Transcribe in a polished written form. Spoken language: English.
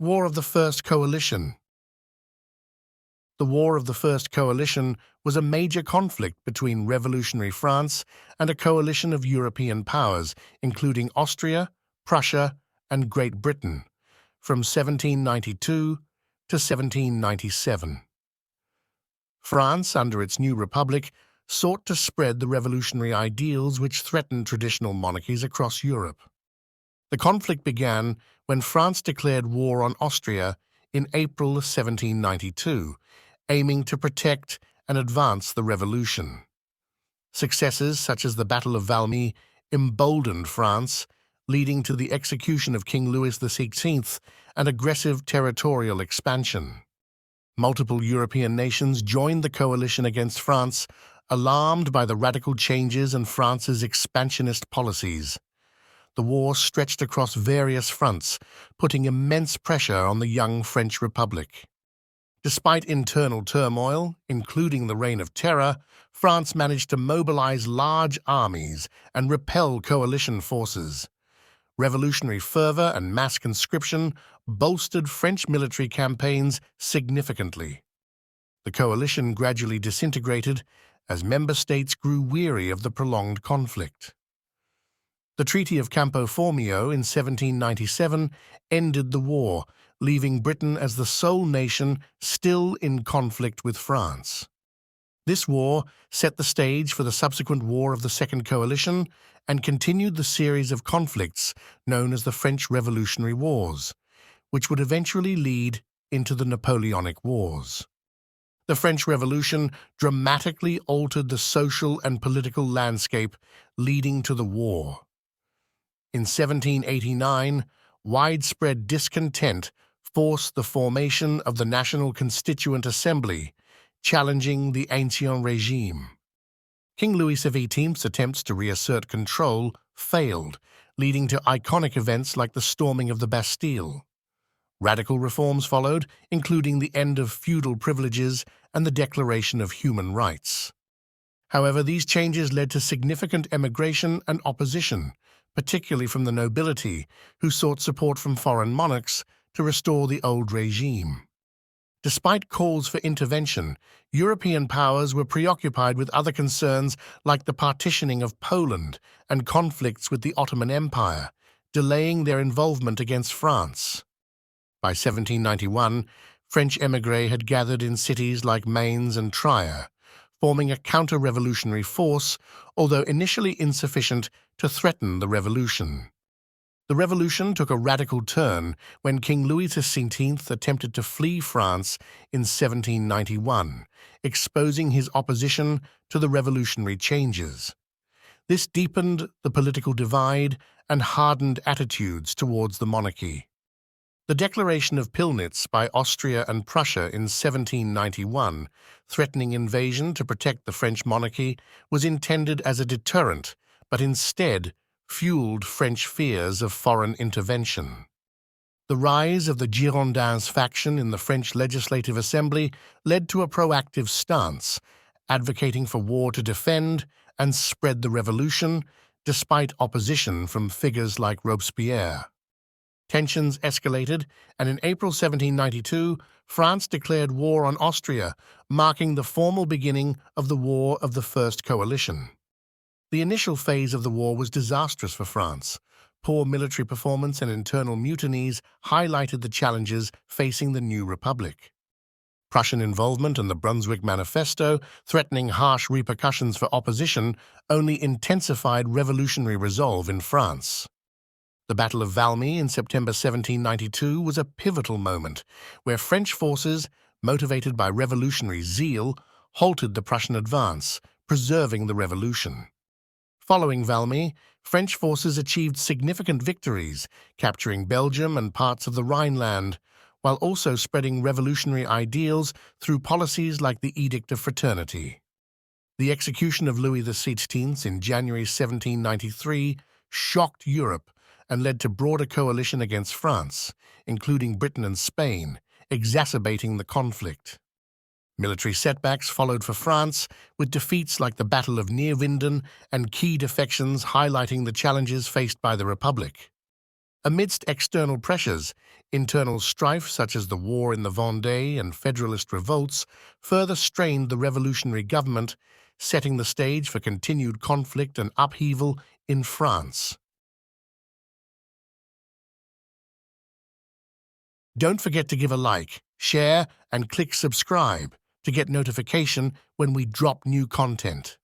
War of the First Coalition. The War of the First Coalition was a major conflict between revolutionary France and a coalition of European powers, including Austria, Prussia, and Great Britain, from 1792 to 1797. France, under its new republic, sought to spread the revolutionary ideals which threatened traditional monarchies across Europe. The conflict began when France declared war on Austria in April 1792, aiming to protect and advance the revolution. Successes such as the Battle of Valmy emboldened France, leading to the execution of King Louis XVI and aggressive territorial expansion. Multiple European nations joined the coalition against France, alarmed by the radical changes in France's expansionist policies. The war stretched across various fronts, putting immense pressure on the young French Republic. Despite internal turmoil, including the Reign of Terror, France managed to mobilize large armies and repel coalition forces. Revolutionary fervor and mass conscription bolstered French military campaigns significantly. The coalition gradually disintegrated as member states grew weary of the prolonged conflict. The Treaty of Campo Formio in 1797 ended the war, leaving Britain as the sole nation still in conflict with France. This war set the stage for the subsequent War of the Second Coalition and continued the series of conflicts known as the French Revolutionary Wars, which would eventually lead into the Napoleonic Wars. The French Revolution dramatically altered the social and political landscape leading to the war. In 1789, widespread discontent forced the formation of the National Constituent Assembly, challenging the Ancien Regime. King Louis XVIII's attempts to reassert control failed, leading to iconic events like the storming of the Bastille. Radical reforms followed, including the end of feudal privileges and the Declaration of Human Rights. However, these changes led to significant emigration and opposition, particularly from the nobility, who sought support from foreign monarchs to restore the old regime. Despite calls for intervention, European powers were preoccupied with other concerns like the partitioning of Poland and conflicts with the Ottoman Empire, delaying their involvement against France. By 1791, French émigrés had gathered in cities like Mainz and Trier, forming a counter-revolutionary force, although initially insufficient to threaten the revolution. The revolution took a radical turn when King Louis XVI attempted to flee France in 1791, exposing his opposition to the revolutionary changes. This deepened the political divide and hardened attitudes towards the monarchy. The Declaration of Pillnitz by Austria and Prussia in 1791, threatening invasion to protect the French monarchy, was intended as a deterrent, but instead fueled French fears of foreign intervention. The rise of the Girondins faction in the French Legislative Assembly led to a proactive stance, advocating for war to defend and spread the revolution, despite opposition from figures like Robespierre. Tensions escalated, and in April 1792, France declared war on Austria, marking the formal beginning of the War of the First Coalition. The initial phase of the war was disastrous for France. Poor military performance and internal mutinies highlighted the challenges facing the new republic. Prussian involvement and the Brunswick Manifesto, threatening harsh repercussions for opposition, only intensified revolutionary resolve in France. The Battle of Valmy in September 1792 was a pivotal moment, where French forces, motivated by revolutionary zeal, halted the Prussian advance, preserving the revolution. Following Valmy, French forces achieved significant victories, capturing Belgium and parts of the Rhineland, while also spreading revolutionary ideals through policies like the Edict of Fraternity. The execution of Louis XVI in January 1793 shocked Europe and led to broader coalition against France, including Britain and Spain, exacerbating the conflict. Military setbacks followed for France, with defeats like the Battle of Neerwinden and key defections highlighting the challenges faced by the Republic. Amidst external pressures, internal strife such as the war in the Vendée and Federalist revolts further strained the revolutionary government, setting the stage for continued conflict and upheaval in France. Don't forget to give a like, share, and click subscribe to get notification when we drop new content.